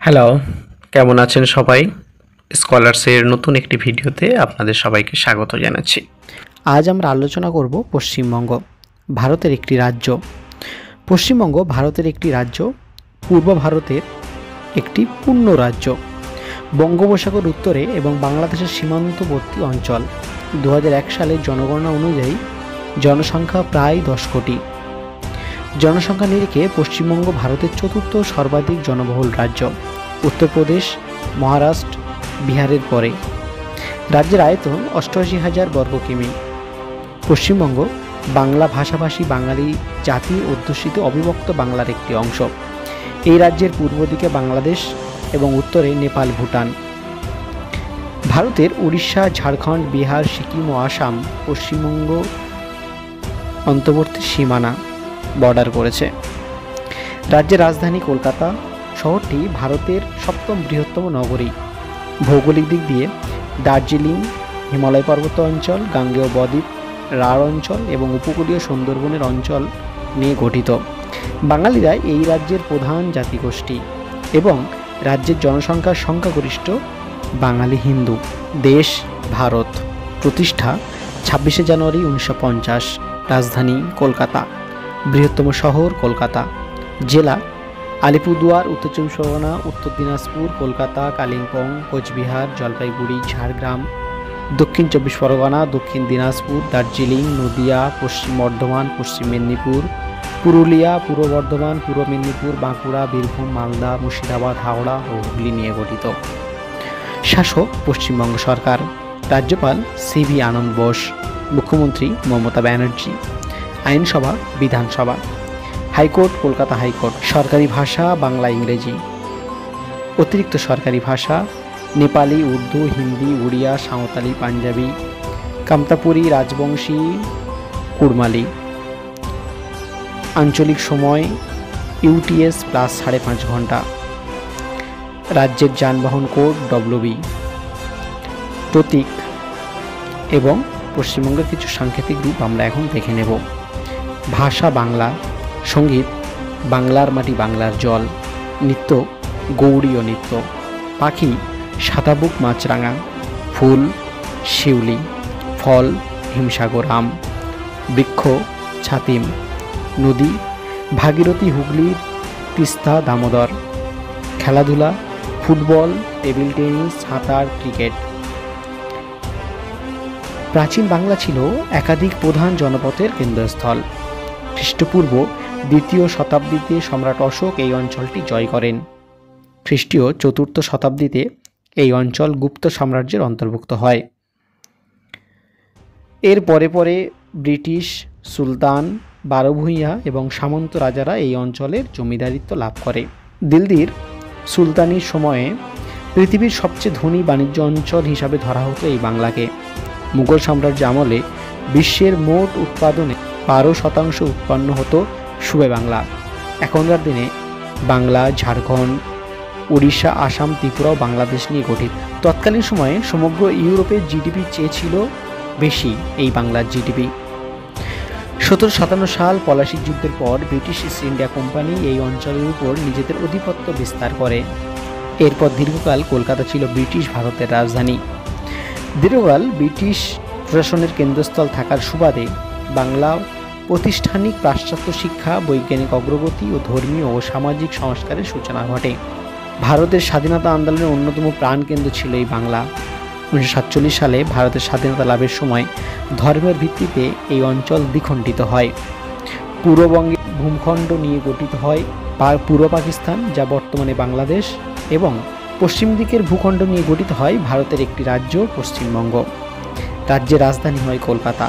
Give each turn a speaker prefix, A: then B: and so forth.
A: Hello, কেমন আছেন সবাই? স্কলার্সের নতুন একটি ভিডিওতে আপনাদের সবাইকে স্বাগত জানাচ্ছি।
B: আজ আমরা আলোচনা করব পশ্চিমবঙ্গ, ভারতের একটি রাজ্য। পশ্চিমবঙ্গ ভারতের একটি রাজ্য, পূর্ব ভারতের একটি পূর্ণ রাজ্য। বঙ্গোপসাগর উত্তরে এবং বাংলাদেশের সীমান্তবর্তী অঞ্চল। 2001 সালের জনগণনা অনুযায়ী জনসংখ্যা প্রায় 10 কোটি। জনসংখ্যা নিরিখে পশ্চিমবঙ্গ ভারতের চতুর্থ সর্বাধিক জনবহুল রাজ্য, উত্তরপ্রদেশ, মহারাষ্ট্র, বিহারের পরে। রাজ্যের আয়তন 88,000 বর্গ কিমি। পশ্চিমবঙ্গ বাংলা ভাষাভাষী বাঙালি জাতি অধ্যুষিত অবিভক্ত বাংলার একটি অংশ। এই রাজ্যের পূর্ব দিকে বাংলাদেশ এবং উত্তরে নেপাল, ভুটান। ভারতের উড়িষ্যা, ঝাড়খণ্ড, বিহার, সিকিম ও আসাম পশ্চিমবঙ্গ অন্তর্বর্তী সীমানা বর্ডার করেছে। রাজ্যের রাজধানী কলকাতা। শহরটি ভারতের সপ্তম বৃহত্তম নগরী। ভৌগোলিক দিক দিয়ে দার্জিলিং, হিমালয় পর্বত অঞ্চল, গাঙ্গেয় বদ্বীপ, রাঢ় অঞ্চল এবং উপকূলীয় সুন্দরবনের অঞ্চল নিয়ে গঠিত। বাঙালিরা এই রাজ্যের প্রধান জাতিগোষ্ঠী এবং রাজ্যের জনসংখ্যার সংখ্যাগরিষ্ঠ বাঙালি হিন্দু। দেশ ভারত। প্রতিষ্ঠা 26শে জানুয়ারি 1950। রাজধানী কলকাতা। বৃহত্তম শহর কলকাতা। জেলা আলিপুরদুয়ার, উত্তর চব্বিশ পরগনা, উত্তর দিনাজপুর, কলকাতা, কালিম্পং, কোচবিহার, জলপাইগুড়ি, ঝাড়গ্রাম, দক্ষিণ চব্বিশ পরগনা, দক্ষিণ দিনাজপুর, দার্জিলিং, নদিয়া, পশ্চিম বর্ধমান, পশ্চিম মেদিনীপুর, পুরুলিয়া, পূর্ব বর্ধমান, পূর্ব মেদিনীপুর, বাঁকুড়া, বীরভূম, মালদা, মুর্শিদাবাদ, হাওড়া ও হুগলি নিয়ে গঠিত। শাসক পশ্চিমবঙ্গ সরকার। রাজ্যপাল সিভি আনন্দ বোস। মুখ্যমন্ত্রী মমতা ব্যানার্জি। আইনসভা, বিধানসভা। High court Kolkata high court. সরকারি ভাষা বাংলা, ইংরেজি। অতিরিক্ত সরকারি ভাষা নেপালি, উর্দু, হিন্দি, উড়িয়া, সাঁওতালি, পাঞ্জাবি, কামতাপুরি, রাজবংশী, কুড়মালি। আঞ্চলিক সময় ইউটিএস প্লাস 5.5 ঘন্টা। রাজ্যের যানবাহন কোড ডব্লিউবি। প্রতীক এবং পশ্চিমবঙ্গের কিছু সাংকেতিক রূপ আমরা এখন দেখে নেব। ভাষা বাংলা। সঙ্গীত বাংলার মাটি বাংলার জল। নৃত্য গৌড়ীয় নৃত্য। পাখি সাদাবুক মাছরাঙা। ফুল শিউলি। ফল হিমসাগর আম। বৃক্ষ ছাতিম। নদী ভাগীরথী, হুগলি, তিস্তা, দামোদর। খেলাধুলা ফুটবল, টেবিল টেনিস, সাঁতার, ক্রিকেট। প্রাচীন বাংলা ছিল একাধিক প্রধান জনপথের কেন্দ্রস্থল। খ্রিস্টপূর্ব 2য় শতাব্দীতে সম্রাট অশোক এই অঞ্চলটি জয় করেন। খ্রিস্টীয় 4র্থ শতাব্দীতে এই অঞ্চল গুপ্ত সাম্রাজ্যের অন্তর্ভুক্ত হয়। এর পরে পরে ব্রিটিশ, সুলতান, বারভূঁইয়া এবং সামন্ত রাজারা এই অঞ্চলের জমিদারিত্ব লাভ করে। দিল্লির সুলতানির সময়ে পৃথিবীর সবচেয়ে ধনী বাণিজ্য অঞ্চল হিসাবে ধরা হতো এই বাংলাকে। মুঘল সাম্রাজ্য আমলে বিশ্বের মোট উৎপাদনে 12% উৎপন্ন হতো সুবে বাংলা। এখনকার দিনে বাংলা, ঝাড়খণ্ড, উড়িষ্যা, আসাম, ত্রিপুরা ও বাংলাদেশ নিয়ে গঠিত। তৎকালীন সময়ে সমগ্র ইউরোপের জিডিপি চেয়ে ছিল বেশি এই বাংলার জিডিপি। 1757 সাল পলাশির যুদ্ধের পর ব্রিটিশ ইস্ট ইন্ডিয়া কোম্পানি এই অঞ্চলের উপর নিজেদের আধিপত্য বিস্তার করে। এরপর দীর্ঘকাল কলকাতা ছিল ব্রিটিশ ভারতের রাজধানী। দীর্ঘকাল ব্রিটিশ প্রশাসনের কেন্দ্রস্থল থাকার সুবাদে বাংলা প্রাতিষ্ঠানিক পাশ্চাত্য শিক্ষা, বৈজ্ঞানিক অগ্রগতি ও ধর্মীয় ও সামাজিক সংস্কারের সূচনা ঘটে। ভারতের স্বাধীনতা আন্দোলনের অন্যতম প্রাণকেন্দ্র ছিল এই বাংলা। 1947 সালে ভারতের স্বাধীনতা লাভের সময় ধর্মের ভিত্তিতে এই অঞ্চল দ্বিখণ্ডিত হয়। পূর্ববঙ্গে ভূখণ্ড নিয়ে গঠিত হয় পূর্ব পাকিস্তান, যা বর্তমানে বাংলাদেশ, এবং পশ্চিম দিকের ভূখণ্ড নিয়ে গঠিত হয় ভারতের একটি রাজ্য পশ্চিমবঙ্গ। রাজ্যের রাজধানী হয় কলকাতা।